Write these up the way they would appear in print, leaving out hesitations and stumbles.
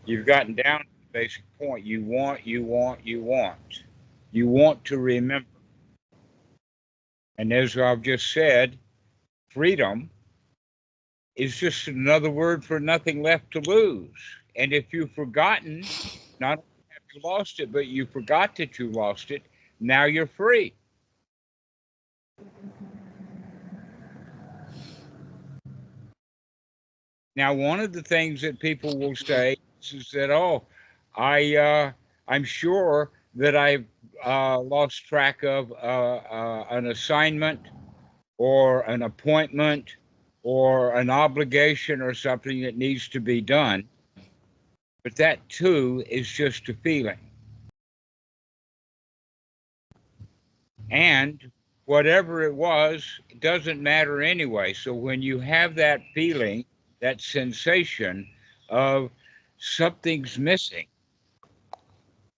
You've gotten down to the basic point. You want, you want, you want. You want to remember. And as I've just said, freedom is just another word for nothing left to lose. And if you've forgotten, not only have you lost it, but you forgot that you lost it, now you're free. Now, one of the things that people will say is that, oh, I'm sure that I've lost track of an assignment or an appointment or an obligation or something that needs to be done. But that too is just a feeling. And whatever it was, it doesn't matter anyway. So when you have that feeling, that sensation of something's missing,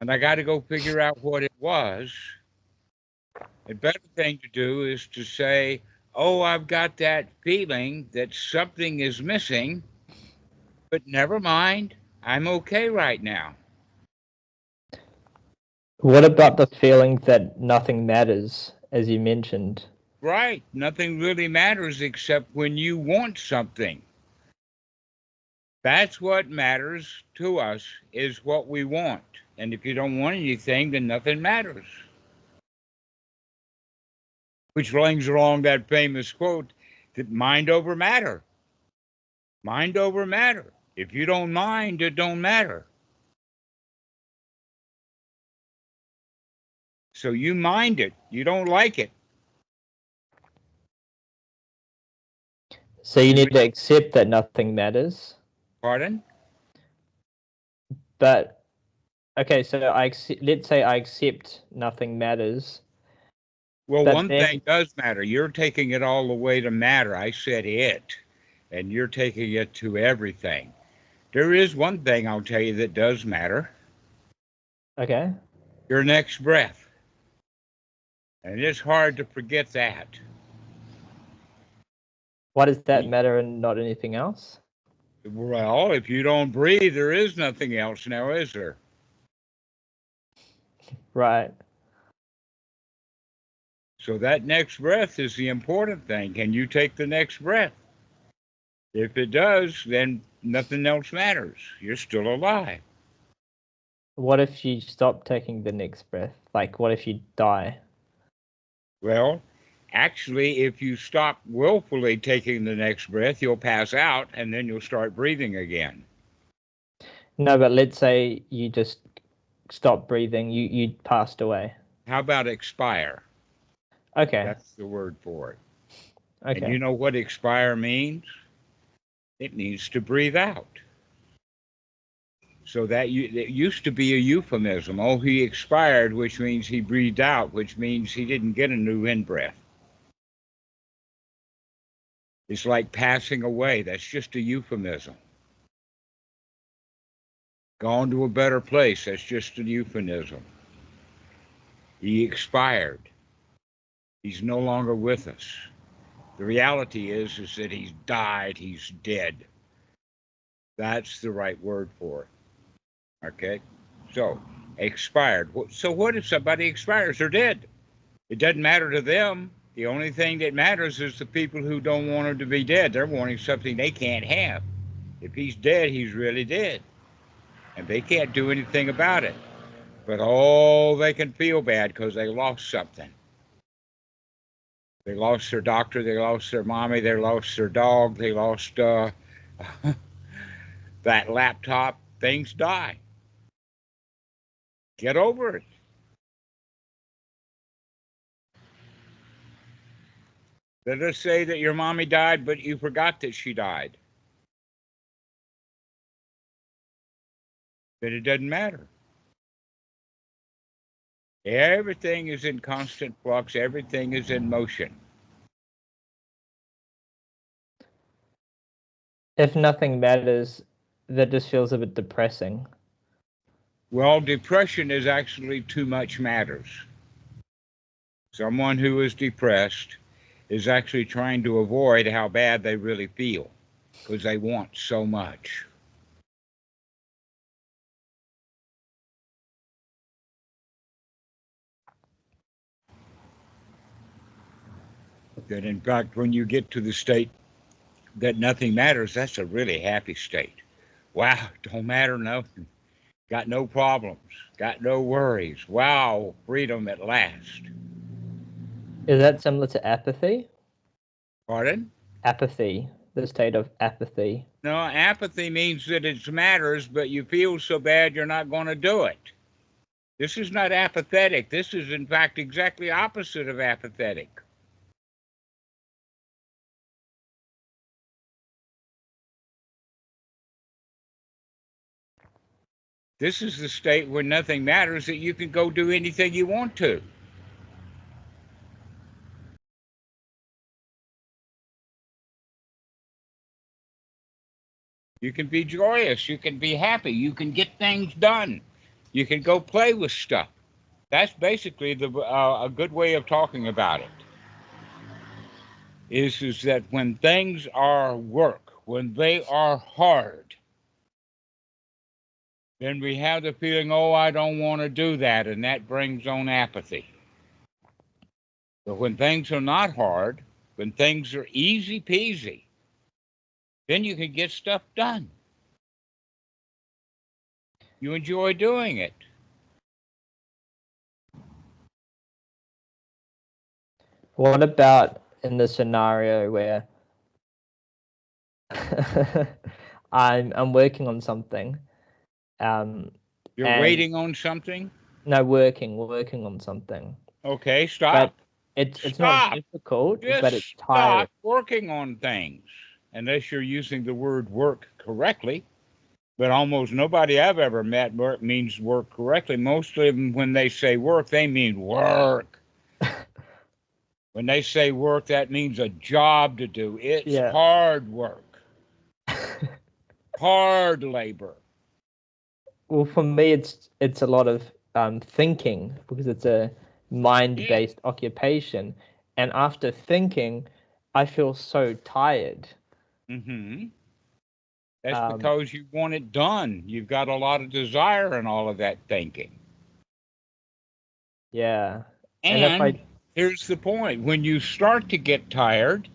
and I got to go figure out what it was, the better thing to do is to say, oh, I've got that feeling that something is missing, but never mind, I'm okay right now. What about the feeling that nothing matters, as you mentioned? Right. Nothing really matters except when you want something. That's what matters to us is what we want. And if you don't want anything, then nothing matters. Which brings along that famous quote that mind over matter. Mind over matter. If you don't mind, it don't matter. So you mind it. You don't like it. So you need to accept that nothing matters. Pardon? But okay, so let's say I accept nothing matters. Well, but one then, thing does matter. You're taking it all the way to matter. I said it, and you're taking it to everything. There is one thing I'll tell you that does matter. Okay. Your next breath. And it's hard to forget that. Why does that matter and not anything else? Well, if you don't breathe, there is nothing else now, is there? Right. So that next breath is the important thing. Can you take the next breath? If it does, then nothing else matters. You're still alive. What if you stop taking the next breath? Like, what if you die? Well, actually, if you stop willfully taking the next breath, you'll pass out and then you'll start breathing again. No, but let's say you just stop breathing. You passed away. How about expire? Okay. That's the word for it. Okay. And you know what expire means? It means to breathe out. So that it used to be a euphemism. Oh, he expired, which means he breathed out, which means he didn't get a new in breath. It's like passing away. That's just a euphemism. Gone to a better place. That's just a euphemism. He expired. He's no longer with us. The reality is that he's died. He's dead. That's the right word for it. Okay? So, expired. So what if somebody expires? They're dead. It doesn't matter to them. The only thing that matters is the people who don't want him to be dead. They're wanting something they can't have. If he's dead, he's really dead. And they can't do anything about it. But oh, they can feel bad because they lost something. They lost their doctor, they lost their mommy, they lost their dog, they lost that laptop. Things die. Get over it. Let us say that your mommy died, but you forgot that she died. Then it doesn't matter. Everything is in constant flux, everything is in motion. If nothing matters, that just feels a bit depressing. Well, depression is actually too much matters. Someone who is depressed is actually trying to avoid how bad they really feel because they want so much. That in fact, when you get to the state that nothing matters, that's a really happy state. Wow, don't matter nothing. Got no problems. Got no worries. Wow, freedom at last. Is that similar to apathy? Pardon? Apathy, the state of apathy. No, apathy means that it matters, but you feel so bad you're not going to do it. This is not apathetic. This is, in fact, exactly opposite of apathetic. This is the state where nothing matters, that you can go do anything you want to. You can be joyous. You can be happy. You can get things done. You can go play with stuff. That's basically a good way of talking about it. Is that when things are work, when they are hard, then we have the feeling, oh, I don't want to do that, and that brings on apathy. But when things are not hard, when things are easy peasy, then you can get stuff done. You enjoy doing it. What about in the scenario where I'm working on something? You're waiting on something? No, working on something. Okay, stop. But it's not difficult, Just but it's tiring. stop working on things, unless you're using the word work correctly. But almost nobody I've ever met means work correctly. Most of them, when they say work, they mean work. When they say work, that means a job to do. It's hard work. Hard labor. Well, for me, it's a lot of thinking, because it's a mind-based occupation. And after thinking, I feel so tired. Mm-hmm. That's because you want it done. You've got a lot of desire in all of that thinking. Yeah. And here's the point. When you start to get tired,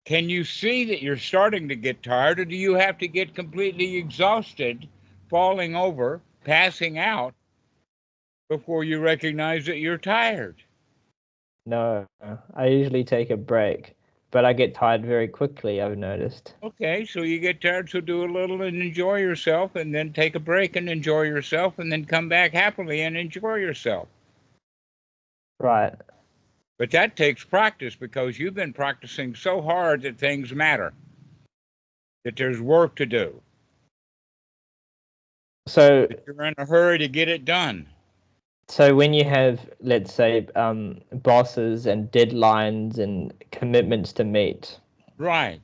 can you see that you're starting to get tired, or do you have to get completely exhausted, falling over, passing out, before you recognize that you're tired? No, I usually take a break, but I get tired very quickly, I've noticed. Okay, so you get tired, so do a little and enjoy yourself, and then take a break and enjoy yourself, and then come back happily and enjoy yourself. Right. But that takes practice, because you've been practicing so hard that things matter, that there's work to do. So that you're in a hurry to get it done. So when you have, let's say, bosses and deadlines and commitments to meet. Right.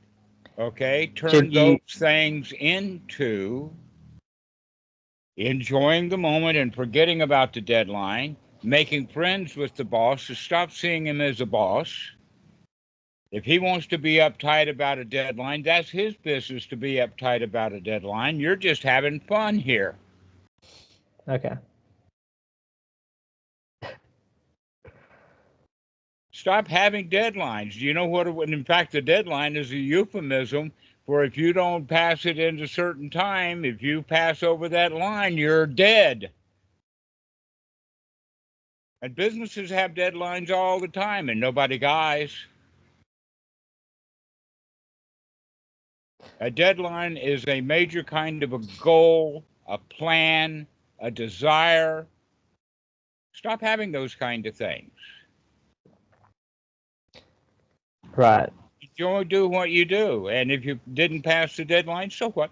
Okay. Turn those things into enjoying the moment and forgetting about the deadline, making friends with the boss to stop seeing him as a boss. If he wants to be uptight about a deadline, that's his business to be uptight about a deadline. You're just having fun here. Okay. Stop having deadlines. Do you know what? In fact, the deadline is a euphemism for if you don't pass it in a certain time, if you pass over that line, you're dead. And businesses have deadlines all the time, and nobody dies. A deadline is a major kind of a goal, a plan, a desire. Stop having those kind of things. Right. Enjoy doing what you do. And if you didn't pass the deadline, so what?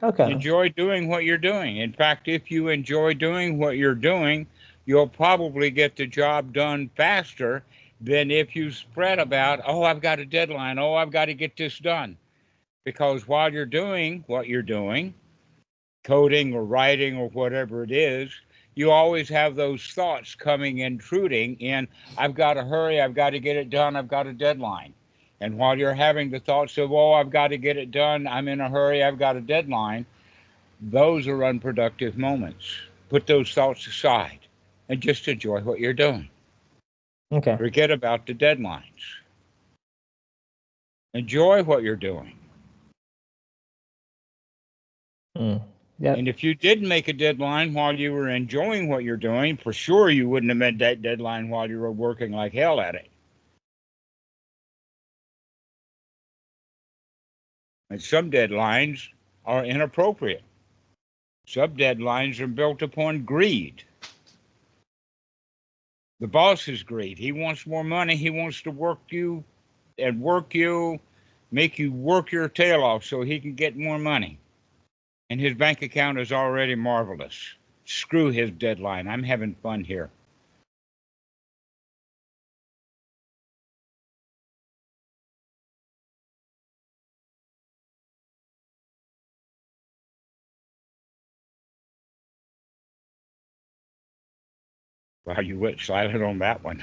Okay. Enjoy doing what you're doing. In fact, if you enjoy doing what you're doing, you'll probably get the job done faster than if you spread about, oh, I've got a deadline. Oh, I've got to get this done. Because while you're doing what you're doing, coding or writing or whatever it is, you always have those thoughts coming, intruding in, I've got to hurry, I've got to get it done, I've got a deadline. And while you're having the thoughts of, oh, I've got to get it done, I'm in a hurry, I've got a deadline, those are unproductive moments. Put those thoughts aside and just enjoy what you're doing. Okay. Forget about the deadlines. Enjoy what you're doing. Yeah. And if you didn't make a deadline while you were enjoying what you're doing, for sure you wouldn't have made that deadline while you were working like hell at it. And some deadlines are inappropriate. Some deadlines are built upon greed. The boss's greed. He wants more money. He wants to work you, make you work your tail off so he can get more money. And his bank account is already marvelous. Screw his deadline. I'm having fun here. Wow, you went silent on that one.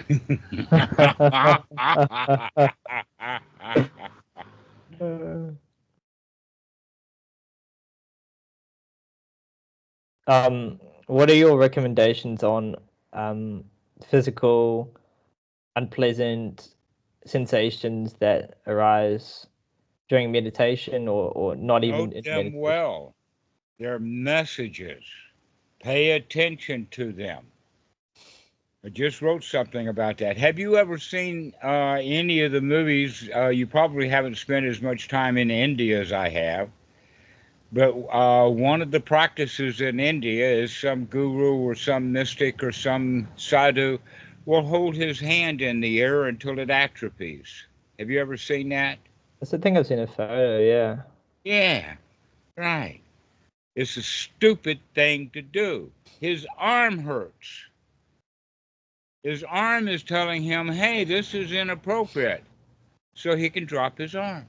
What are your recommendations on physical unpleasant sensations that arise during meditation or not even Note in them meditation? well. They're messages. Pay attention to them. I just wrote something about that. Have you ever seen any of the movies? You probably haven't spent as much time in India as I have. But one of the practices in India is some guru or some mystic or some sadhu will hold his hand in the air until it atrophies. Have you ever seen that? That's the thing I've seen a photo, yeah. Yeah, right. It's a stupid thing to do. His arm hurts. His arm is telling him, hey, this is inappropriate. So he can drop his arm.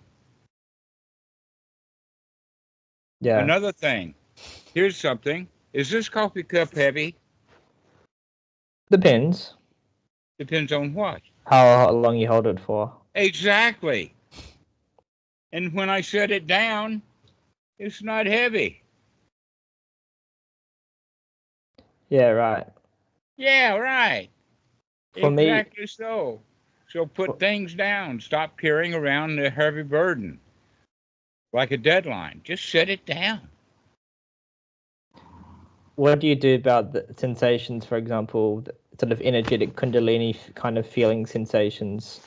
Yeah. Another thing, here's something. Is this coffee cup heavy? Depends. Depends on what? How long you hold it for. Exactly. And when I set it down, it's not heavy. Yeah, right. Yeah, right. For me, Exactly so. So put things down. Stop carrying around the heavy burden like a deadline. Just set it down. what do you do about the sensations, for example, the sort of energetic kundalini kind of feeling sensations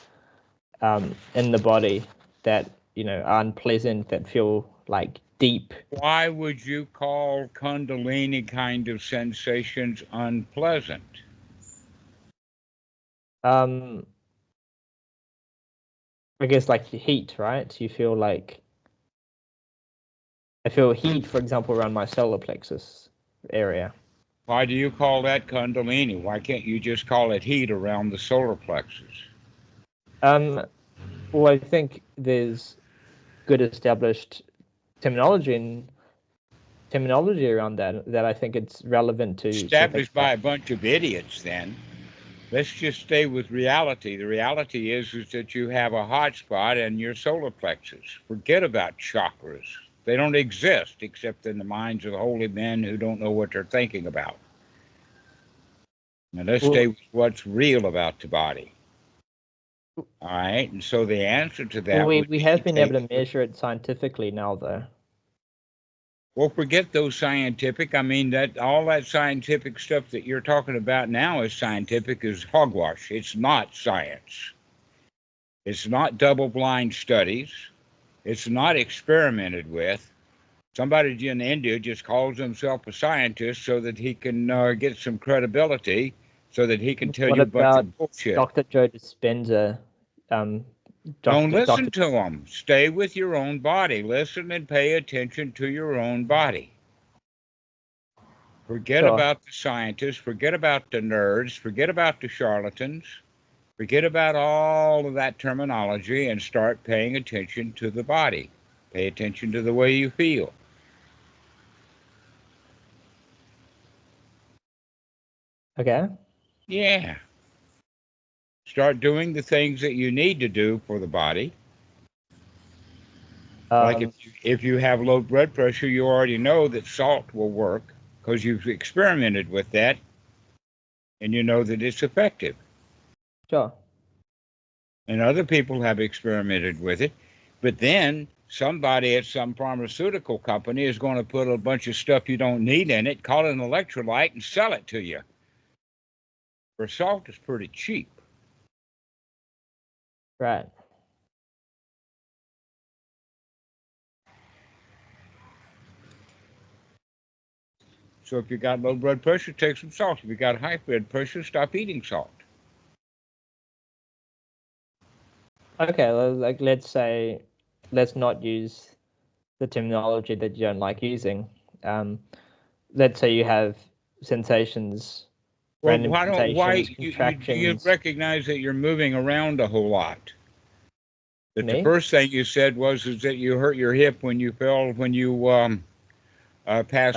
in the body that, are unpleasant, that feel like deep? Why would you call Kundalini kind of sensations unpleasant? I guess like heat, right? You feel like I feel heat, for example, around my solar plexus area. Why do you call that Kundalini? Why can't you just call it heat around the solar plexus? Well, I think there's good established terminology around that I think it's relevant to think Established by about. a bunch of idiots, then. Let's just stay with reality. The reality is that you have a hot spot in your solar plexus. Forget about chakras. They don't exist except in the minds of holy men who don't know what they're thinking about. Now let's stay Well, with what's real about the body. All right. And so the answer to that would we be have been able to measure it scientifically now, though. well, forget those scientific. I mean, that all that scientific stuff that you're talking about now is scientific is hogwash. It's not science. It's not double-blind studies. It's not experimented with. Somebody in India just calls himself a scientist so that he can get some credibility, so that he can tell What you a bunch about of bullshit. Dr. Joe Dispenza? Don't Dr. listen to them. Stay with your own body. Listen and pay attention to your own body. Forget Sure. about the scientists. Forget about the nerds. Forget about the charlatans. Forget about all of that terminology and start paying attention to the body. Pay attention to the way you feel. Okay. Yeah. Start doing the things that you need to do for the body. Like if you have low blood pressure, you already know that salt will work because you've experimented with that and you know that it's effective. Sure. And other people have experimented with it. But then somebody at some pharmaceutical company is going to put a bunch of stuff you don't need in it, call it an electrolyte, and sell it to you. For salt is pretty cheap. Right. So if you got low blood pressure, take some salt. If you got high blood pressure, stop eating salt. Okay, like let's not use the terminology that you don't like using. Let's say you have sensations, Well, random sensations, do you contractions. recognize that you're moving around a whole lot? That the Me? first thing you said is that you hurt your hip when you passed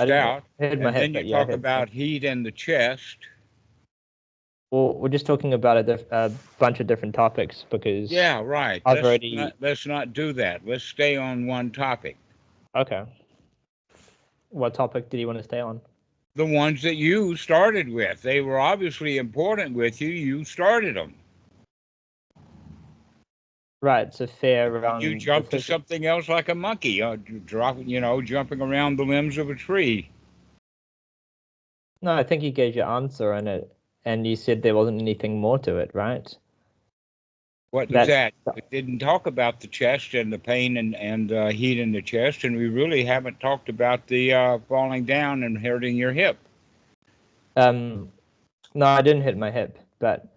out, hit my and hip, then you but yeah, I talk hit about heat in the chest. Well, we're just talking about a bunch of different topics because Yeah, right. I've already. Let's not do that. Let's stay on one topic. Okay. What topic did you want to stay on? The ones that you started with. They were obviously important with you. You started them. Right. So fear around. You jumped to something else like a monkey, jumping around the limbs of a tree. No, I think you gave your answer on it, and you said there wasn't anything more to it, right? What was that? It didn't talk about the chest and the pain and heat in the chest, and we really haven't talked about the falling down and hurting your hip. No, I didn't hit my hip, but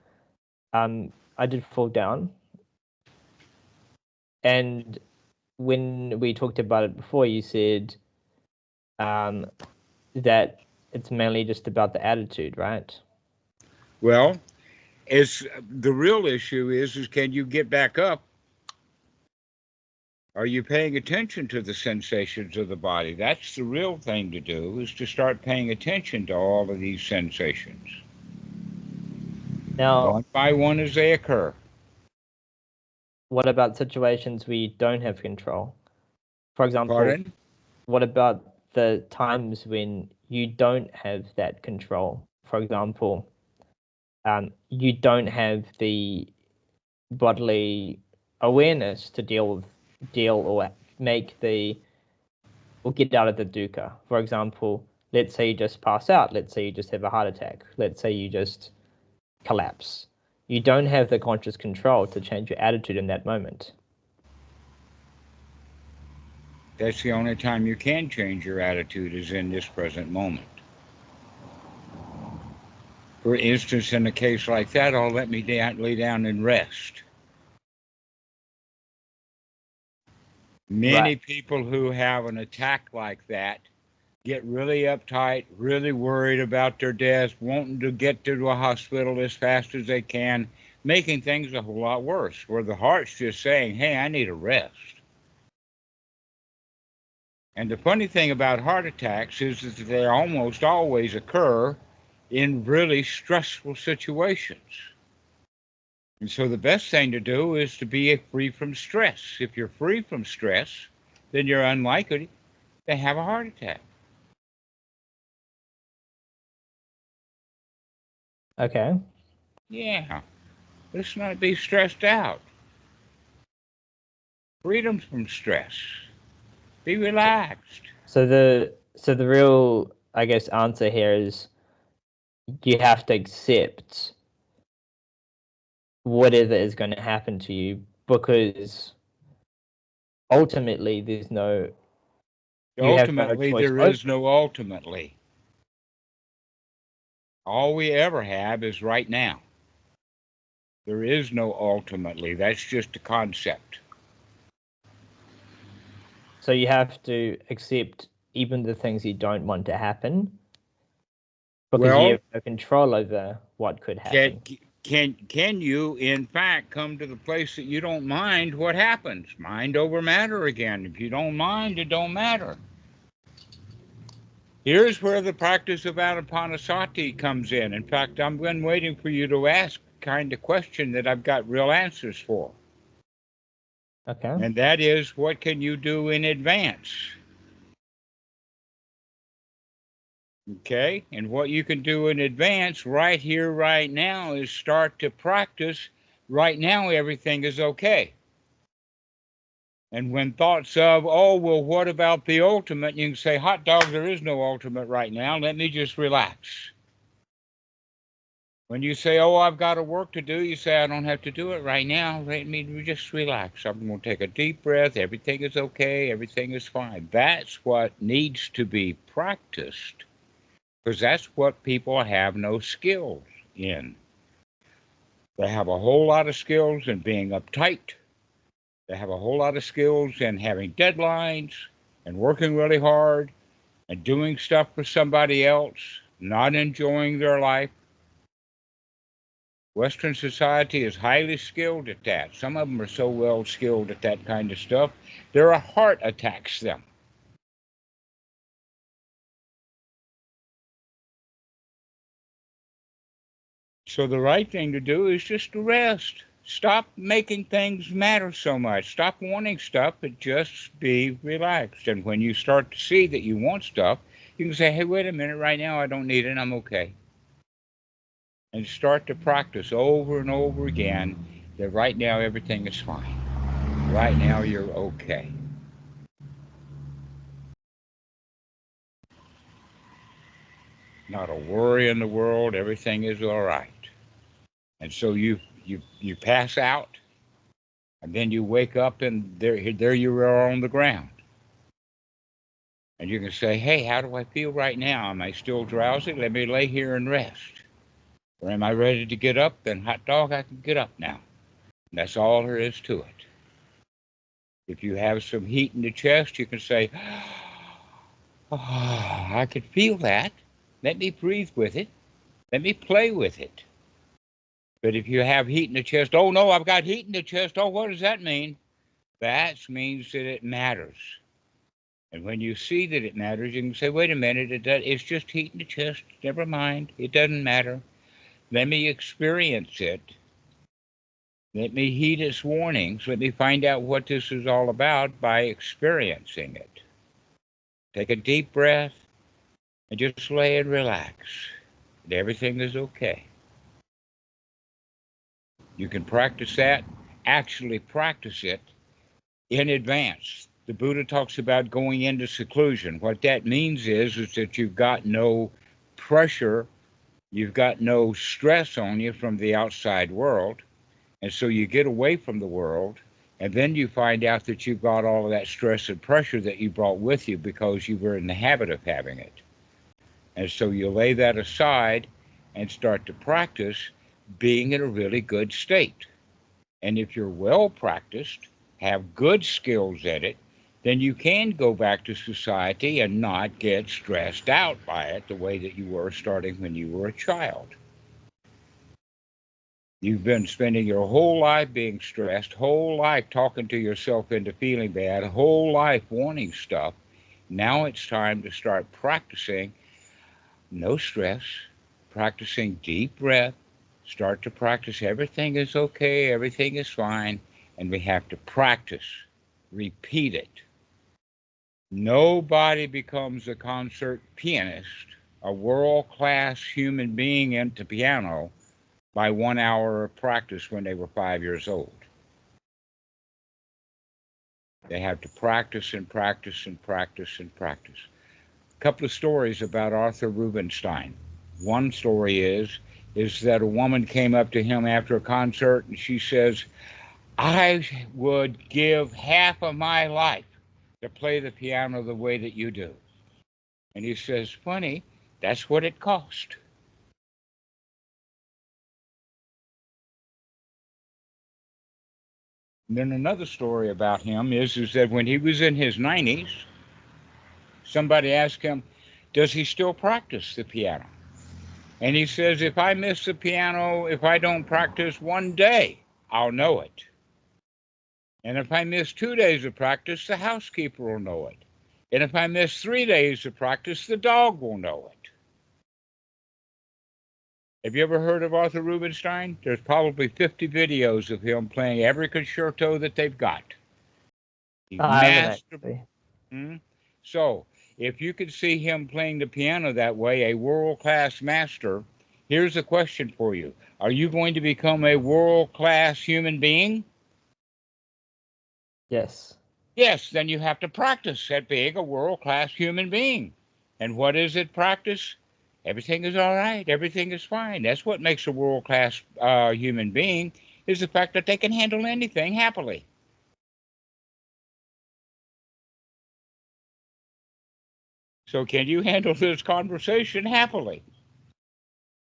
I did fall down. And when we talked about it before, you said that it's mainly just about the attitude, right? Well, the real issue is can you get back up? Are you paying attention to the sensations of the body? That's the real thing to do, is to start paying attention to all of these sensations. Now, one by one as they occur. What about situations where you don't have control? For example, Pardon? What about the times when you don't have that control? For example, you don't have the bodily awareness to deal or get out of the dukkha. For example, let's say you just pass out. Let's say you just have a heart attack. Let's say you just collapse. You don't have the conscious control to change your attitude in that moment. That's the only time you can change your attitude, is in this present moment. For instance, in a case like that, I'll lay down and rest. Many people who have an attack like that get really uptight, really worried about their death, wanting to get to a hospital as fast as they can, making things a whole lot worse, where the heart's just saying, hey, I need a rest. And the funny thing about heart attacks is that they almost always occur in really stressful situations. And so the best thing to do is to be free from stress. If you're free from stress, then you're unlikely to have a heart attack. Okay. Yeah. Let's not be stressed out. Freedom from stress. Be relaxed. So the real, I guess, answer here is you have to accept whatever is going to happen to you, because ultimately there is no ultimately. All we ever have is right now. There is no ultimately. That's just a concept. So you have to accept even the things you don't want to happen, because you have no control over what could happen. Can you, in fact, come to the place that you don't mind what happens? Mind over matter again. If you don't mind, it don't matter. Here's where the practice of anapanasati comes in. In fact, I've been waiting for you to ask kind of question that I've got real answers for. Okay. And that is, what can you do in advance? Okay, and what you can do in advance right here, right now, is start to practice. Right now, everything is okay. And when thoughts of, oh, well, what about the ultimate? You can say, hot dog, there is no ultimate right now. Let me just relax. When you say, oh, I've got a work to do, you say, I don't have to do it right now. Let me just relax. I'm going to take a deep breath. Everything is okay. Everything is fine. That's what needs to be practiced, because that's what people have no skills in. They have a whole lot of skills in being uptight. They have a whole lot of skills in having deadlines and working really hard and doing stuff for somebody else, not enjoying their life. Western society is highly skilled at that. Some of them are so well skilled at that kind of stuff, their heart attacks them. So the right thing to do is just to rest. Stop making things matter so much. Stop wanting stuff, but just be relaxed. And when you start to see that you want stuff, you can say, hey, wait a minute, right now I don't need it, I'm okay. And start to practice over and over again that right now everything is fine. Right now you're okay. Not a worry in the world, everything is all right. And so you pass out, and then you wake up, and there you are on the ground. And you can say, hey, how do I feel right now? Am I still drowsy? Let me lay here and rest. Or am I ready to get up? Then hot dog, I can get up now. And that's all there is to it. If you have some heat in the chest, you can say, oh, I can feel that. Let me breathe with it. Let me play with it. But if you have heat in the chest, oh no, I've got heat in the chest. Oh, what does that mean? That means that it matters. And when you see that it matters, you can say, wait a minute, it's just heat in the chest. Never mind. It doesn't matter. Let me experience it. Let me heed its warnings. Let me find out what this is all about by experiencing it. Take a deep breath and just lay and relax. And everything is okay. You can practice that, actually practice it in advance. The Buddha talks about going into seclusion. What that means is that you've got no pressure, you've got no stress on you from the outside world. And so you get away from the world, and then you find out that you've got all of that stress and pressure that you brought with you because you were in the habit of having it. And so you lay that aside and start to practice being in a really good state. And if you're well practiced, have good skills at it, then you can go back to society and not get stressed out by it the way that you were starting when you were a child. You've been spending your whole life being stressed, whole life talking to yourself into feeling bad, whole life wanting stuff. Now it's time to start practicing no stress, practicing deep breath, start to practice everything is okay, everything is fine, and we have to practice, repeat it. Nobody becomes a concert pianist, a world-class human being into piano by 1 hour of practice when they were 5 years old. They have to practice and practice and practice and practice. A couple of stories about Arthur Rubinstein. One story is that a woman came up to him after a concert and she says, I would give half of my life to play the piano the way that you do. And he says, funny, that's what it cost. And then another story about him is that when he was in his 90s, somebody asked him, does he still practice the piano? And he says, if I miss the piano, if I don't practice one day, I'll know it. And if I miss 2 days of practice, the housekeeper will know it. And if I miss 3 days of practice, the dog will know it. Have you ever heard of Arthur Rubinstein? There's probably 50 videos of him playing every concerto that they've got. He's master. So, if you could see him playing the piano that way, a world-class master, here's a question for you. Are you going to become a world-class human being? Yes. Yes, then you have to practice at being a world-class human being. And what is it practice? Everything is all right. Everything is fine. That's what makes a world-class human being, is the fact that they can handle anything happily. So can you handle this conversation happily?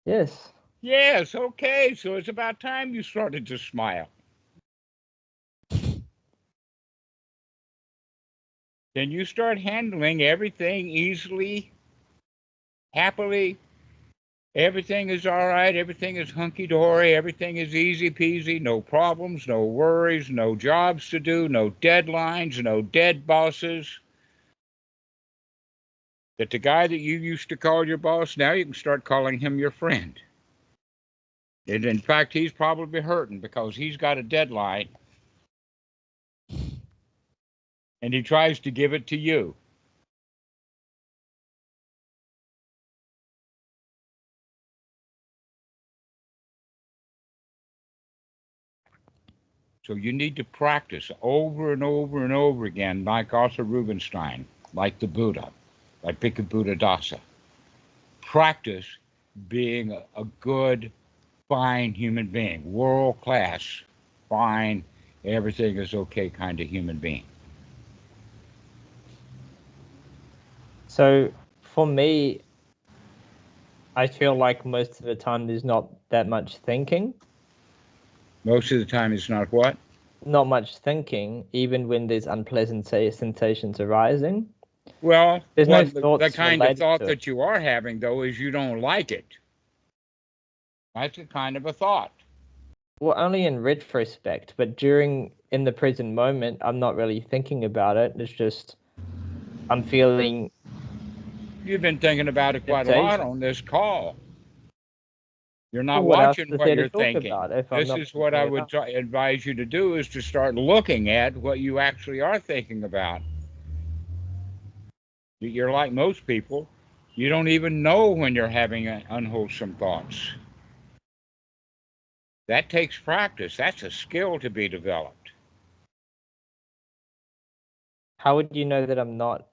Yes. Yes, okay. So it's about time you started to smile. Can you start handling everything easily, happily? Everything is all right. Everything is hunky-dory. Everything is easy peasy. No problems, no worries, no jobs to do, no deadlines, no dead bosses. That the guy that you used to call your boss, now you can start calling him your friend. And in fact, he's probably hurting because he's got a deadline and he tries to give it to you. So you need to practice over and over and over again, like Arthur Rubinstein, like the Buddha, like Buddhadasa. Practice being a good, fine human being, world class, fine, everything is okay kind of human being. So for me, I feel like most of the time there's not that much thinking. Most of the time it's not what? Not much thinking, even when there's unpleasant sensations arising. Well, There's no thoughts the kind of related thought to that it. you are having, though, is you don't like it. That's a kind of a thought. Well, only in retrospect, but in the present moment, I'm not really thinking about it. It's just, I'm feeling. You've been thinking about it quite a lot on this call. You're not What else watching is what there you're to talk thinking. about if I'm This not is what I thinking would advise you to do, is to start looking at what you actually are thinking about. You're like most people. You don't even know when you're having unwholesome thoughts. That takes practice. That's a skill to be developed. How would you know that I'm not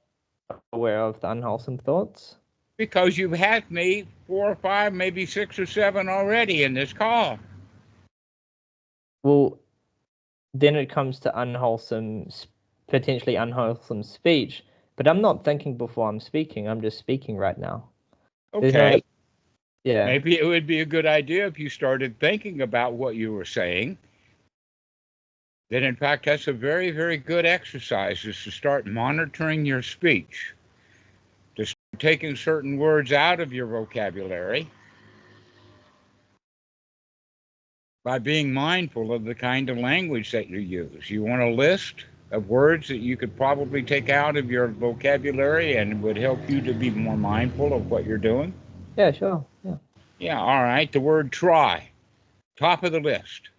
aware of the unwholesome thoughts? Because you've had me 4 or 5, maybe 6 or 7 already in this call. Well, then it comes to potentially unwholesome speech. But I'm not thinking before I'm speaking. I'm just speaking right now. Okay. Yeah. Maybe it would be a good idea if you started thinking about what you were saying. That in fact, that's a very, very good exercise, is to start monitoring your speech, to start taking certain words out of your vocabulary by being mindful of the kind of language that you use. You want a list of words that you could probably take out of your vocabulary and would help you to be more mindful of what you're doing? Yeah, sure. Yeah. Yeah, all right. The word try, top of the list.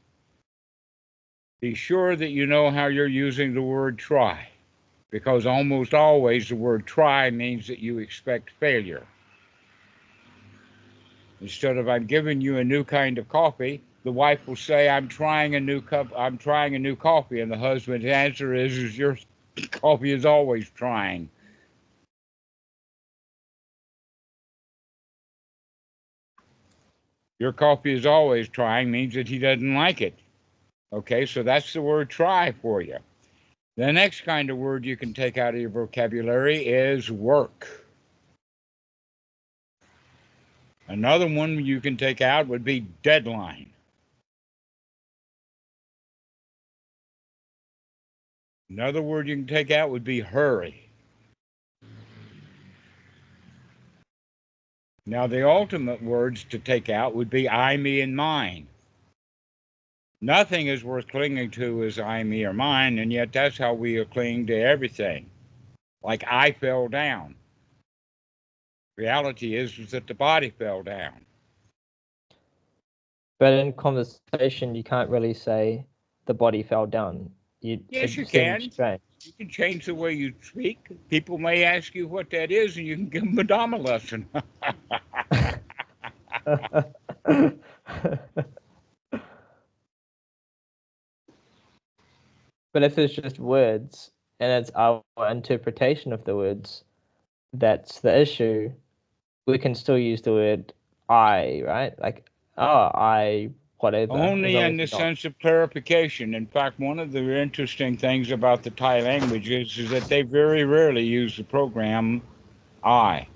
Be sure that you know how you're using the word try, because almost always the word try means that you expect failure. Instead of, I'm giving you a new kind of coffee, the wife will say, I'm trying a new coffee, and the husband's answer is your coffee is always trying. Your coffee is always trying means that he doesn't like it. Okay, so that's the word try for you. The next kind of word you can take out of your vocabulary is work. Another one you can take out would be deadline. Another word you can take out would be hurry. Now, the ultimate words to take out would be I, me, and mine. Nothing is worth clinging to as I, me, or mine, and yet that's how we cling to everything. Like I fell down. Reality is that the body fell down. But in conversation, you can't really say the body fell down. Yes, you It seems can. strange. You can change the way you speak. People may ask you what that is, and you can give them a Dhamma lesson. But if it's just words, and it's our interpretation of the words that's the issue. We can still use the word I, right? Like, oh, I, whatever. As Only long in as the you're not. sense of clarification. In fact, one of the interesting things about the Thai language is that they very rarely use the program I.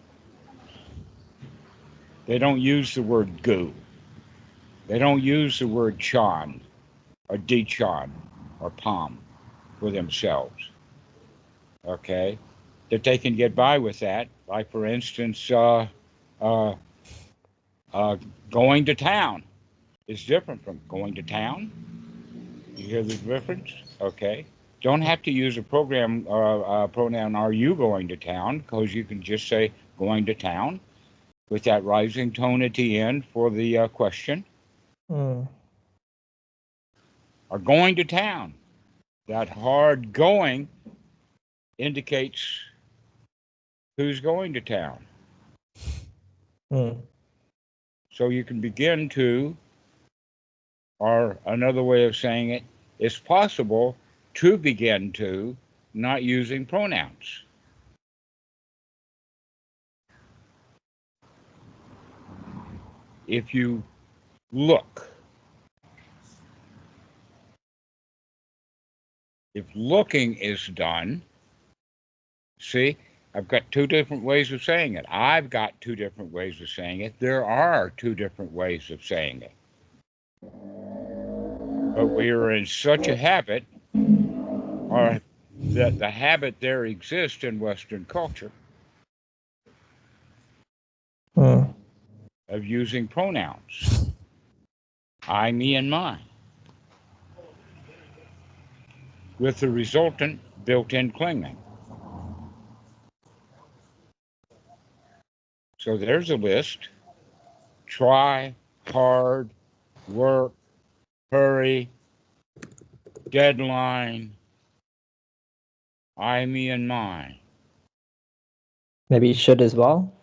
They don't use the word gu. They don't use the word chan or dichan or pam for themselves. Okay? That they can get by with that. Like, for instance, going to town is different from going to town. You hear the difference? Okay. Don't have to use a pronoun, are you going to town? Because you can just say going to town with that rising tone at the end for the question. Mm. Or going to town. That hard going indicates who's going to town. Mm. So you can begin to, or another way of saying it, it's possible to begin to not using pronouns. If you look, if looking is done, see, I've got two different ways of saying it. I've got two different ways of saying it. There are two different ways of saying it. But we are in such a habit, or that the habit there exists in Western culture, Mm. of using pronouns. I, me, and mine. With the resultant built-in clinging. So there's a list. Try, hard, work, hurry, deadline, I, me, and mine. Maybe you should as well.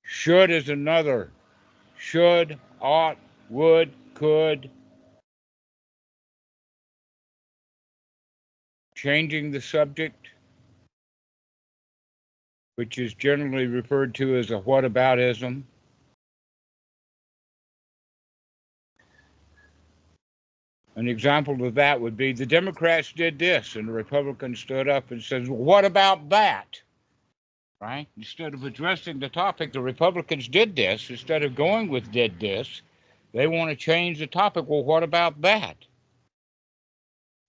Should is another. Should, ought, would, could. Changing the subject, which is generally referred to as a whataboutism. An example of that would be the Democrats did this, and the Republicans stood up and said, well, what about that? Right? Instead of addressing the topic, the Republicans did this. Instead of going with did this, they want to change the topic. Well, what about that?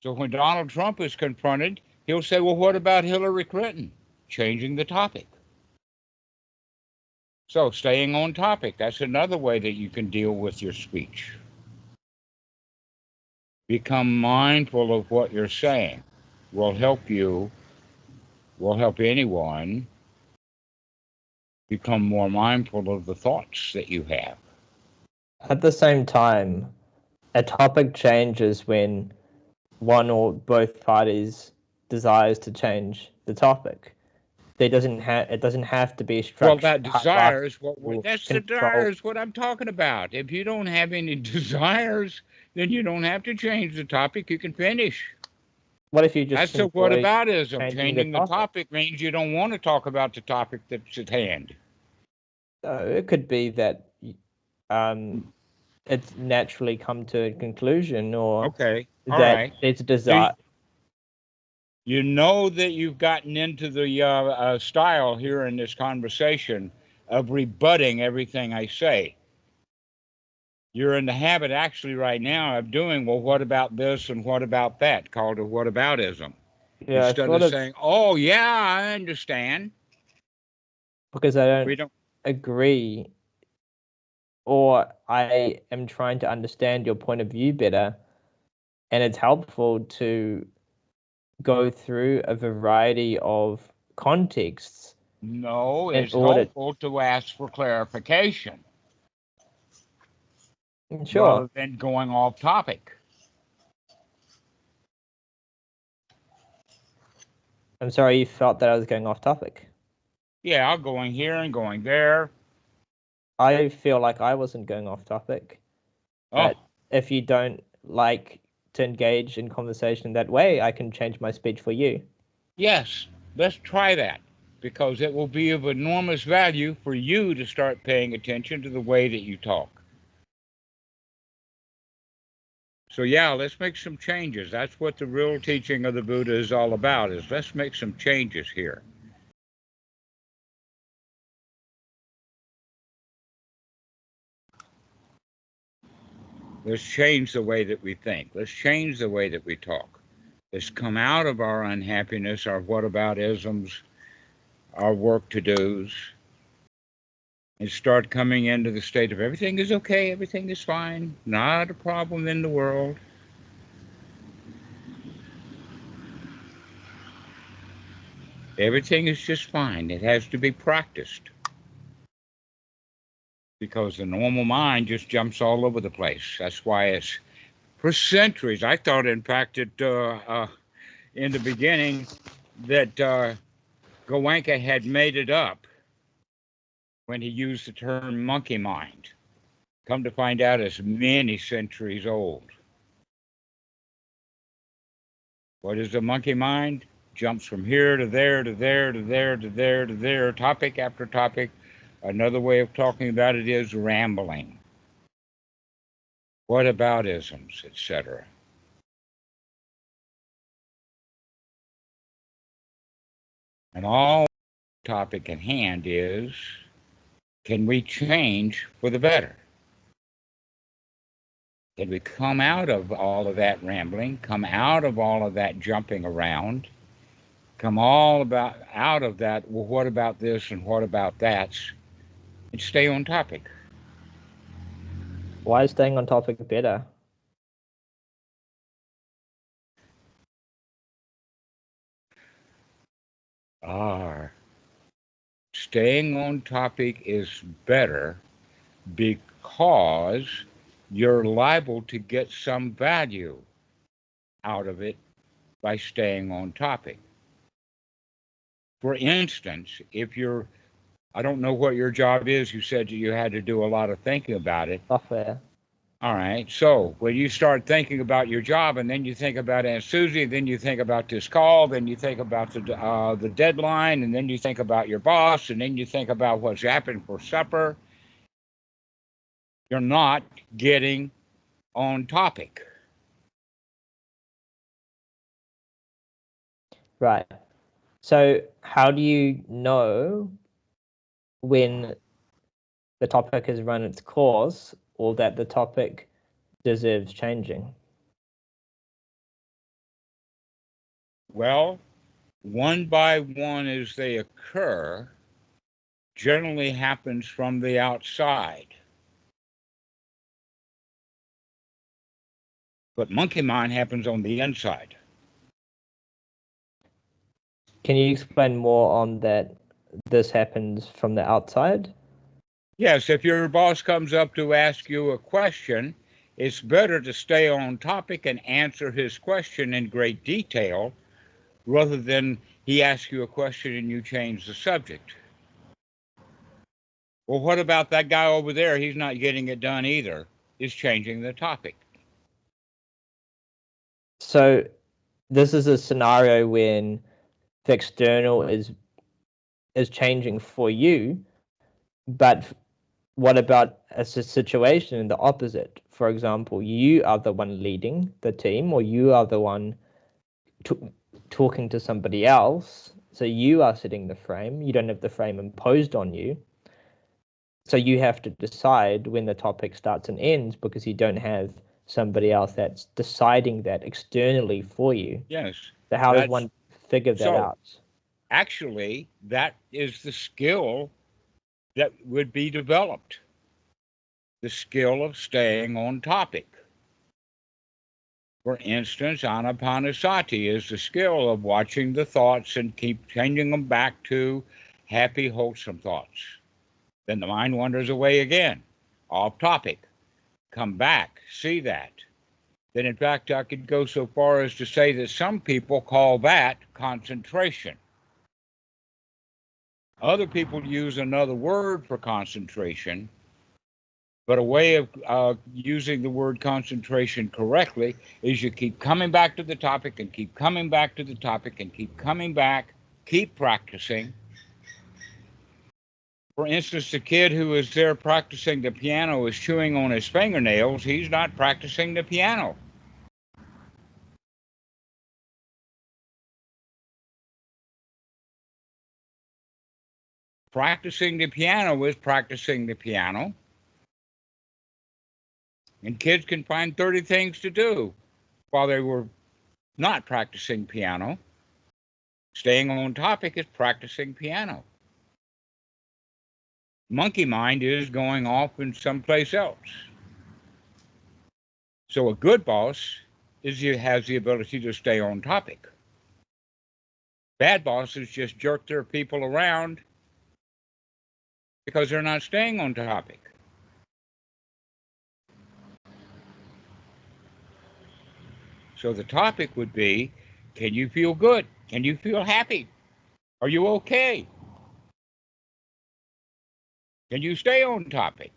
So when Donald Trump is confronted, he'll say, well, what about Hillary Clinton? Changing the topic. So staying on topic, that's another way that you can deal with your speech. Become mindful of what you're saying. Will help you, will help anyone become more mindful of the thoughts that you have. At the same time, a topic changes when one or both parties desires to change the topic. It doesn't have to be Well, structured. that desire is what Control. is what I'm talking about. If you don't have any desires, then you don't have to change the topic. You can finish. What if you just That's a enjoy whataboutism. changing the Changing the topic? topic means you don't want to talk about the topic that's at hand. It could be that it's naturally come to a conclusion, or Okay, all that right. there's a desire. You know that you've gotten into the style here in this conversation of rebutting everything I say. You're in the habit actually right now of doing, well, what about this and what about that, called a whataboutism. Yeah, Instead of saying, oh, yeah, I understand. Because I don't agree, or I am trying to understand your point of view better, and it's helpful to go through a variety of contexts. No, it's helpful to ask for clarification. Sure. Rather than going off topic. I'm sorry you felt that I was going off topic. Yeah, going here and going there. I feel like I wasn't going off topic. But if you don't like to engage in conversation that way, I can change my speech for you. Yes, let's try that, because it will be of enormous value for you to start paying attention to the way that you talk. So yeah, let's make some changes. That's what the real teaching of the Buddha is all about, is let's make some changes here. Let's change the way that we think. Let's change the way that we talk. Let's come out of our unhappiness, our whataboutisms, our work to-dos, and start coming into the state of everything is okay, everything is fine, not a problem in the world. Everything is just fine. It has to be practiced, because the normal mind just jumps all over the place. That's why it's, for centuries, I thought, in fact, that in the beginning, that Goenka had made it up when he used the term monkey mind. Come to find out, it's many centuries old. What is the monkey mind? Jumps from here to there, to there, to there, to there, to there, topic after topic. Another way of talking about it is rambling. Whataboutisms, etc. And all topic at hand is, can we change for the better? Can we come out of all of that rambling, come out of all of that jumping around, come out of that, well, what about this and what about that, and stay on topic? Why is staying on topic better? Staying on topic is better because you're liable to get some value out of it by staying on topic. For instance, if you're, I don't know what your job is, you said you had to do a lot of thinking about it. Software. All right, so when you start thinking about your job, and then you think about Aunt Susie, then you think about this call, then you think about the deadline, and then you think about your boss, and then you think about what's happened for supper, you're not getting on topic. Right. So how do you know when the topic has run its course or that the topic deserves changing? Well, one by one as they occur generally happens from the outside. But monkey mind happens on the inside. Can you explain more on that? This happens from the outside? Yes, if your boss comes up to ask you a question, it's better to stay on topic and answer his question in great detail rather than he asks you a question and you change the subject. Well, what about that guy over there? He's not getting it done either. Is changing the topic. So this is a scenario when the external is changing for you, but what about a situation in the opposite? For example, you are the one leading the team, or you are the one talking to somebody else. So you are setting the frame. You don't have the frame imposed on you. So you have to decide when the topic starts and ends because you don't have somebody else that's deciding that externally for you. Yes. So how does one figure that out? Actually, that is the skill that would be developed. The skill of staying on topic. For instance, anapanasati is the skill of watching the thoughts and keep changing them back to happy, wholesome thoughts. Then the mind wanders away again, off topic. Come back, see that. Then, in fact, I could go so far as to say that some people call that concentration. Other people use another word for concentration, But a way of using the word concentration correctly is you keep coming back to the topic and keep coming back to the topic and keep coming back, keep practicing. For instance, the kid who is there practicing the piano is chewing on his fingernails. He's not practicing the piano. Practicing the piano is practicing the piano. And kids can find 30 things to do while they were not practicing piano. Staying on topic is practicing piano. Monkey mind is going off in someplace else. So a good boss has the ability to stay on topic. Bad bosses just jerk their people around because they're not staying on topic. So the topic would be, can you feel good? Can you feel happy? Are you okay? Can you stay on topic?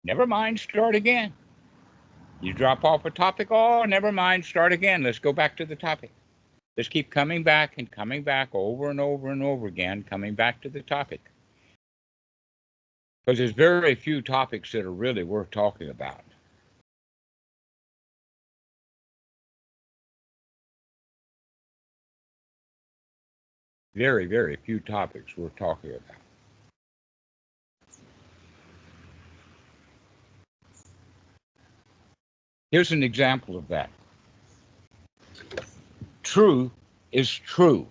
Never mind, start again. You drop off a topic, oh, never mind, start again. Let's go back to the topic. Let's keep coming back and coming back over and over and over again, coming back to the topic. Because there's very few topics that are really worth talking about. Very, very few topics worth talking about. Here's an example of that. True is true.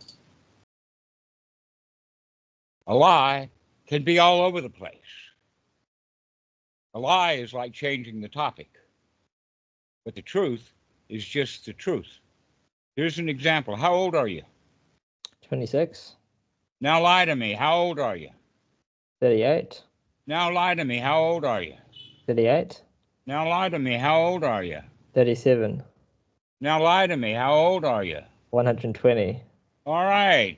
A lie can be all over the place. A lie is like changing the topic. But the truth is just the truth. Here's an example. How old are you? 26. Now lie to me. How old are you? 38. Now lie to me. How old are you? 38. Now lie to me. How old are you? 37. Now lie to me. How old are you? 120. All right.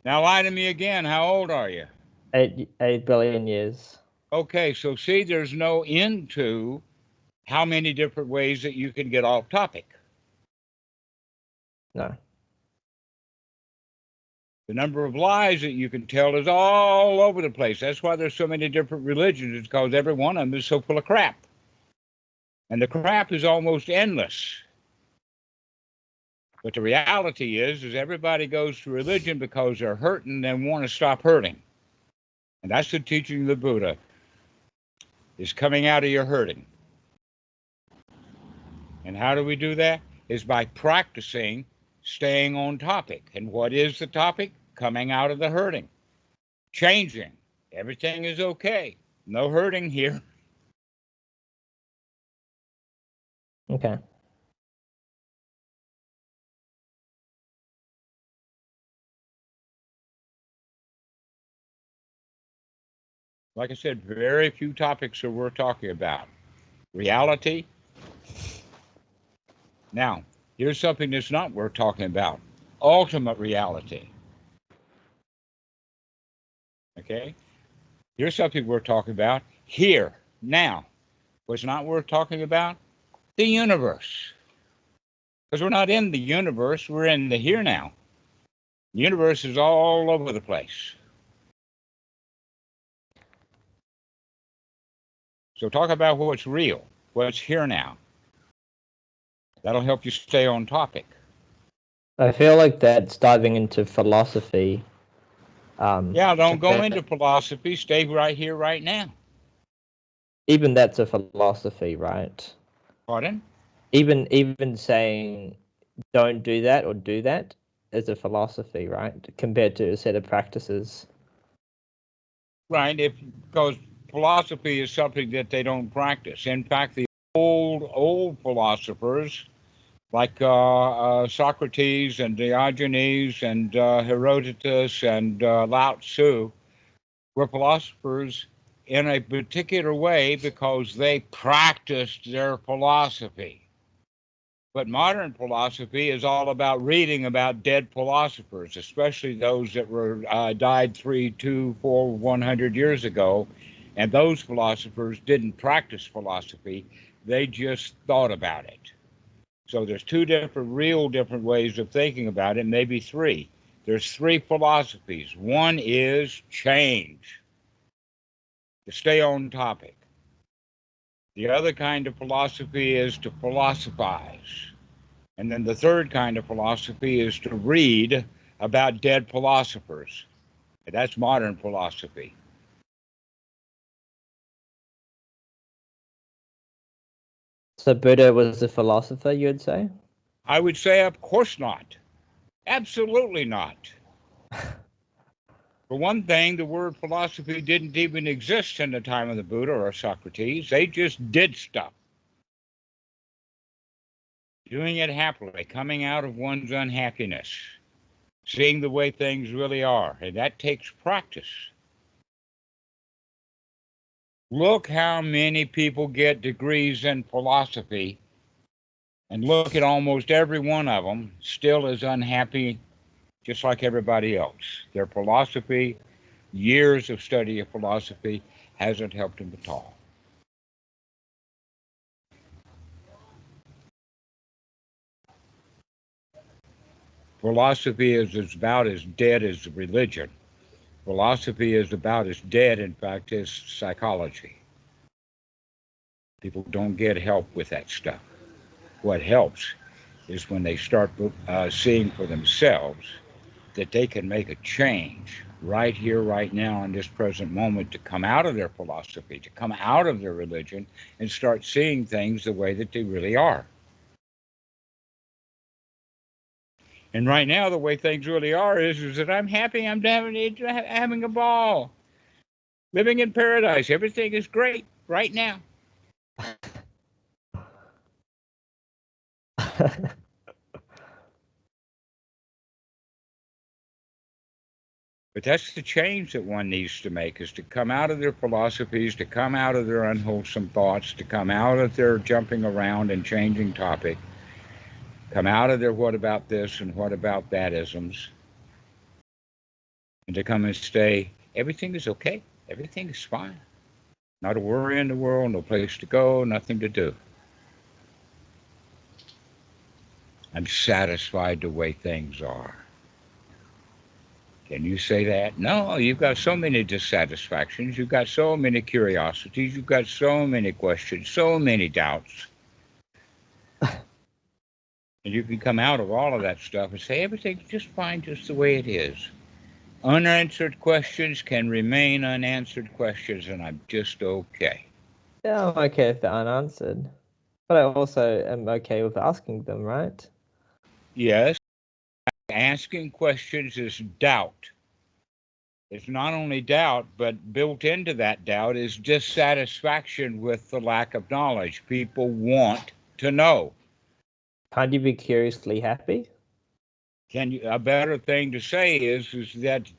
Now lie to me again. How old are you? 8 billion years. Okay, so see, there's no end to how many different ways that you can get off topic. No. The number of lies that you can tell is all over the place. That's why there's so many different religions. It's because every one of them is so full of crap. And the crap is almost endless. But the reality is everybody goes to religion because they're hurting and want to stop hurting. And that's the teaching of the Buddha, is coming out of your hurting. And how do we do that? Is by practicing staying on topic. And what is the topic? Coming out of the hurting. Changing. Everything is okay. No hurting here. Okay. Like I said, very few topics are worth talking about. Reality. Now, here's something that's not worth talking about. Ultimate reality. Okay? Here's something we're talking about. Here, now. What's not worth talking about? The universe. Because we're not in the universe, we're in the here now. The universe is all over the place. So talk about what's real, what's here now. That'll help you stay on topic. I feel like that's diving into philosophy. Yeah, don't go into philosophy. Stay right here, right now. Even that's a philosophy, right? Pardon? Even saying don't do that or do that is a philosophy, right? Compared to a set of practices. Right, because philosophy is something that they don't practice. In fact, the old philosophers like Socrates and Diogenes and Herodotus and Lao Tzu were philosophers in a particular way because they practiced their philosophy. But modern philosophy is all about reading about dead philosophers, especially those that were died 300, 200, 400, 100 years ago, And those philosophers didn't practice philosophy, they just thought about it. So there's two real different ways of thinking about it, maybe three. There's three philosophies. One is change, to stay on topic. The other kind of philosophy is to philosophize. And then the third kind of philosophy is to read about dead philosophers. That's modern philosophy. So Buddha was a philosopher, you would say? I would say, of course not. Absolutely not. For one thing, the word philosophy didn't even exist in the time of the Buddha or Socrates. They just did stuff. Doing it happily, coming out of one's unhappiness, seeing the way things really are. And that takes practice. Look how many people get degrees in philosophy, and look at almost every one of them still is unhappy, just like everybody else. Their philosophy, years of study of philosophy, hasn't helped them at all. Philosophy is about as dead as religion. Philosophy is about as dead, in fact, as psychology. People don't get help with that stuff. What helps is when they start seeing for themselves that they can make a change right here, right now, in this present moment, to come out of their philosophy, to come out of their religion, and start seeing things the way that they really are. And right now, the way things really are is that I'm happy, I'm having a ball, living in paradise. Everything is great right now. But that's the change that one needs to make, is to come out of their philosophies, to come out of their unwholesome thoughts, to come out of their jumping around and changing topic, come out of their what about this and what about that isms, and to come and say, everything is okay, everything is fine. Not a worry in the world, no place to go, nothing to do. I'm satisfied the way things are. Can you say that? No, you've got so many dissatisfactions, you've got so many curiosities, you've got so many questions, so many doubts. And you can come out of all of that stuff and say, everything's just fine, just the way it is. Unanswered questions can remain unanswered questions, and I'm just okay. Yeah, I'm okay if they're unanswered. But I also am okay with asking them, right? Yes. Asking questions is doubt. It's not only doubt, but built into that doubt is dissatisfaction with the lack of knowledge. People want to know. Can't you be curiously happy? A better thing to say is that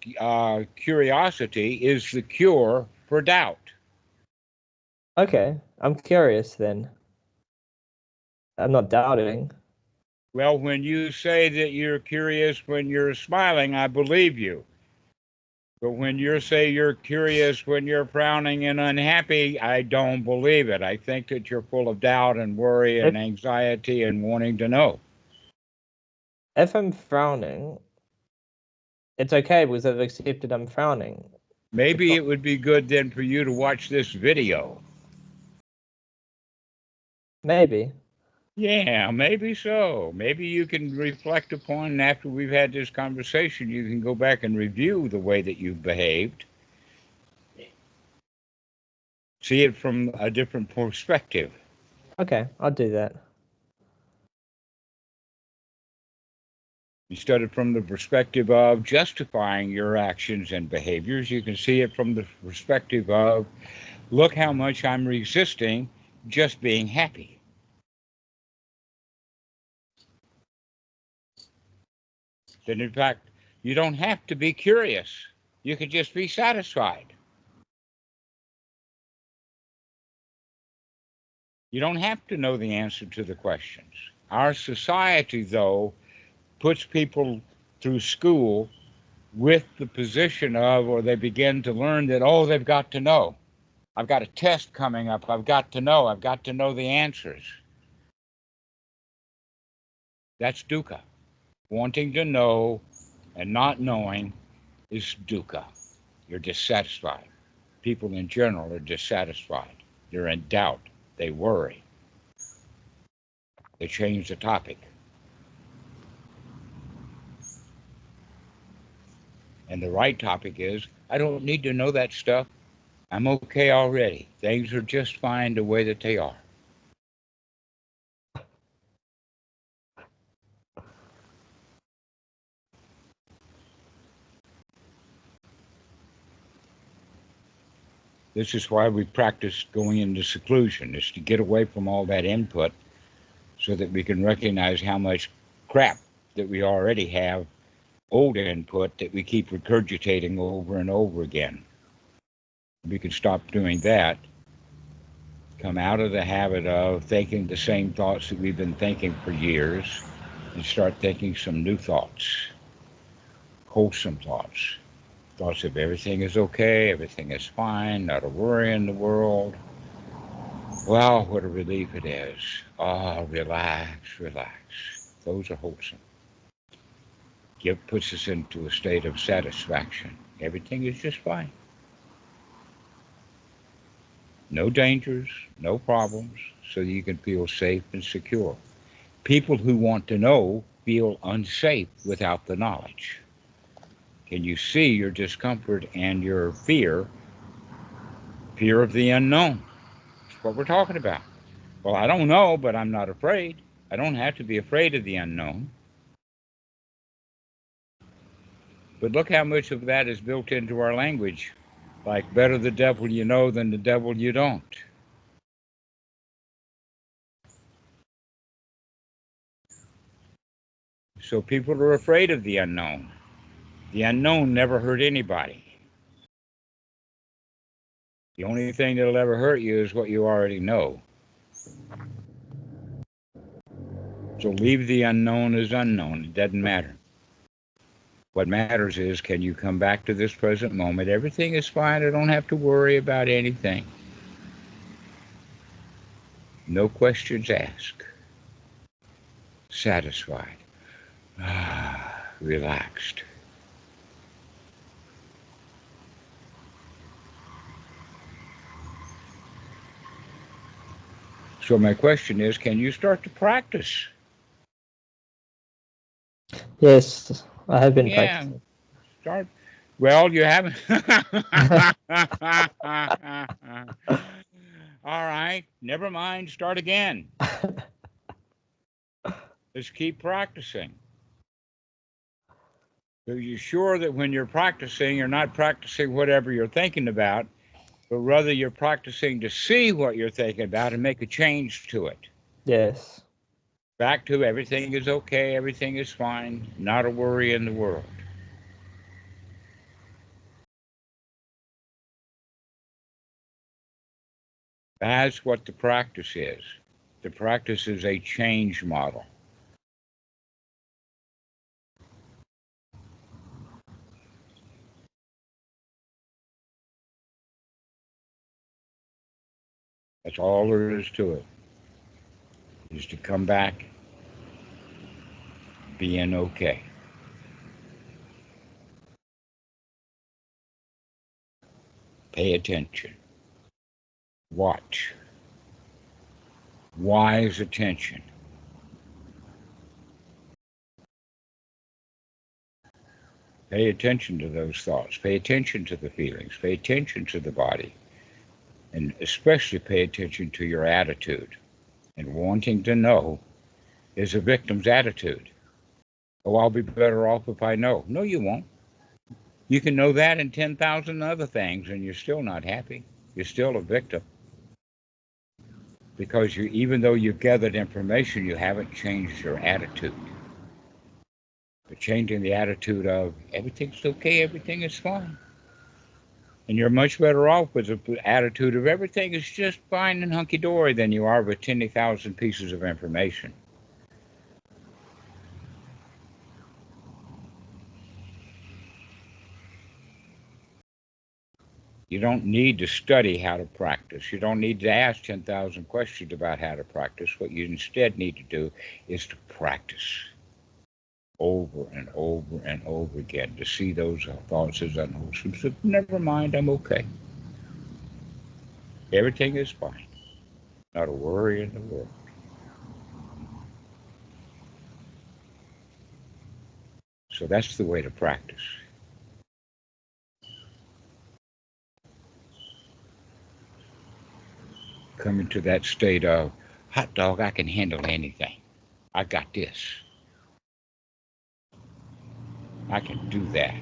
curiosity is the cure for doubt. Okay, I'm curious then. I'm not doubting. Well, when you say that you're curious when you're smiling, I believe you. But when you say you're curious when you're frowning and unhappy, I don't believe it. I think that you're full of doubt and worry and anxiety and wanting to know. If I'm frowning, it's okay because I've accepted I'm frowning. Maybe it would be good then for you to watch this video. Maybe. Yeah, maybe so. Maybe you can reflect upon, after we've had this conversation, you can go back and review the way that you've behaved. See it from a different perspective. Okay, I'll do that. Instead of from the perspective of justifying your actions and behaviors, you can see it from the perspective of, look how much I'm resisting just being happy. Then, in fact, you don't have to be curious. You can just be satisfied. You don't have to know the answer to the questions. Our society, though, puts people through school with the position of, or they begin to learn that, oh, they've got to know. I've got a test coming up. I've got to know. I've got to know the answers. That's dukkha. Wanting to know and not knowing is dukkha. You're dissatisfied. People in general are dissatisfied. They're in doubt. They worry. They change the topic. And the right topic is, I don't need to know that stuff. I'm okay already. Things are just fine the way that they are. This is why we practice going into seclusion, is to get away from all that input so that we can recognize how much crap that we already have, old input, that we keep regurgitating over and over again. We can stop doing that, come out of the habit of thinking the same thoughts that we've been thinking for years, and start thinking some new thoughts, wholesome thoughts. Thoughts of everything is okay, everything is fine, not a worry in the world. Wow, what a relief it is. Oh, relax, relax. Those are wholesome. Puts us into a state of satisfaction. Everything is just fine. No dangers, no problems, so you can feel safe and secure. People who want to know feel unsafe without the knowledge. Can you see your discomfort and your fear? Fear of the unknown. That's what we're talking about. Well, I don't know, but I'm not afraid. I don't have to be afraid of the unknown. But look how much of that is built into our language. Like, better the devil you know than the devil you don't. So people are afraid of the unknown. The unknown never hurt anybody. The only thing that'll ever hurt you is what you already know. So leave the unknown as unknown. It doesn't matter. What matters is, can you come back to this present moment? Everything is fine. I don't have to worry about anything. No questions asked. Satisfied. Relaxed. So my question is, can you start to practice? Yes, I have been practicing. Start. Well, you haven't. All right. Never mind. Start again. Let's keep practicing. So you're sure that when you're practicing, you're not practicing whatever you're thinking about, but rather you're practicing to see what you're thinking about and make a change to it. Yes. Back to everything is okay, everything is fine, not a worry in the world. That's what the practice is. The practice is a change model. That's all there is to it, is to come back being okay. Pay attention. Watch. Wise attention. Pay attention to those thoughts. Pay attention to the feelings. Pay attention to the body. And especially pay attention to your attitude. And wanting to know is a victim's attitude. Oh, I'll be better off if I know. No, you won't. You can know that and 10,000 other things, and you're still not happy. You're still a victim. Because even though you've gathered information, you haven't changed your attitude. But changing the attitude of everything's okay, everything is fine. And you're much better off with the attitude of everything is just fine and hunky-dory than you are with 10,000 pieces of information. You don't need to study how to practice. You don't need to ask 10,000 questions about how to practice. What you instead need to do is to practice over and over and over again, to see those thoughts as unwholesome. So never mind, I'm okay. Everything is fine. Not a worry in the world. So that's the way to practice. Coming to that state of, hot dog, I can handle anything. I got this. I can do that.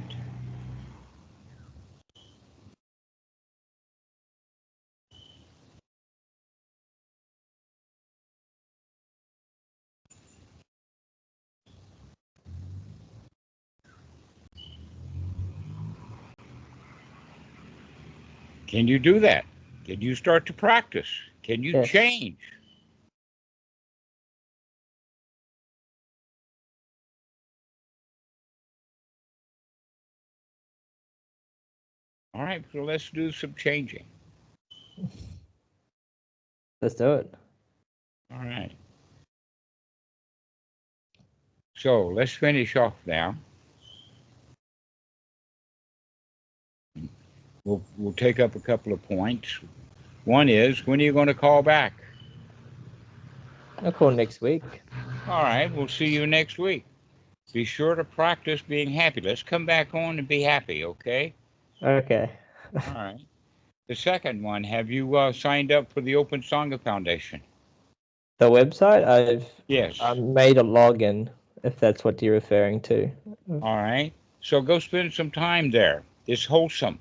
Can you do that? Can you start to practice? Can you Yes. change? All right, so let's do some changing. Let's do it. All right. So let's finish off now. We'll take up a couple of points. One is, when are you going to call back? I'll call next week. All right, we'll see you next week. Be sure to practice being happy. Let's come back on and be happy, okay? Okay. All right. The second one, have you signed up for the Open Sangha Foundation? The website, I've Yes. made a login, if that's what you're referring to. All right. So go spend some time there. It's wholesome.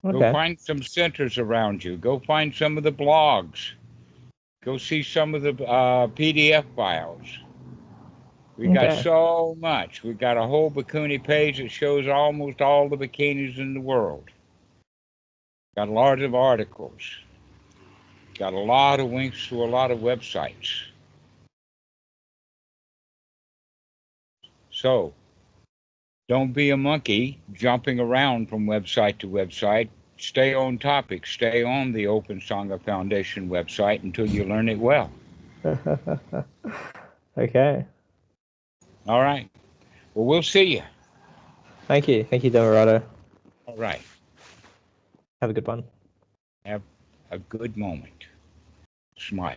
Okay. Go find some centers around you. Go find some of the blogs. Go see some of the PDF files. We got Okay. so much. We got a whole bikini page that shows almost all the bikinis in the world. Got a lot of articles. Got a lot of links to a lot of websites. So don't be a monkey jumping around from website to website. Stay on topic. Stay on the Open Sangha Foundation website until you learn it well. Okay. All right. Well, we'll see you. Thank you. Thank you, Dhammarato. All right. Have a good one. Have a good moment. Smile.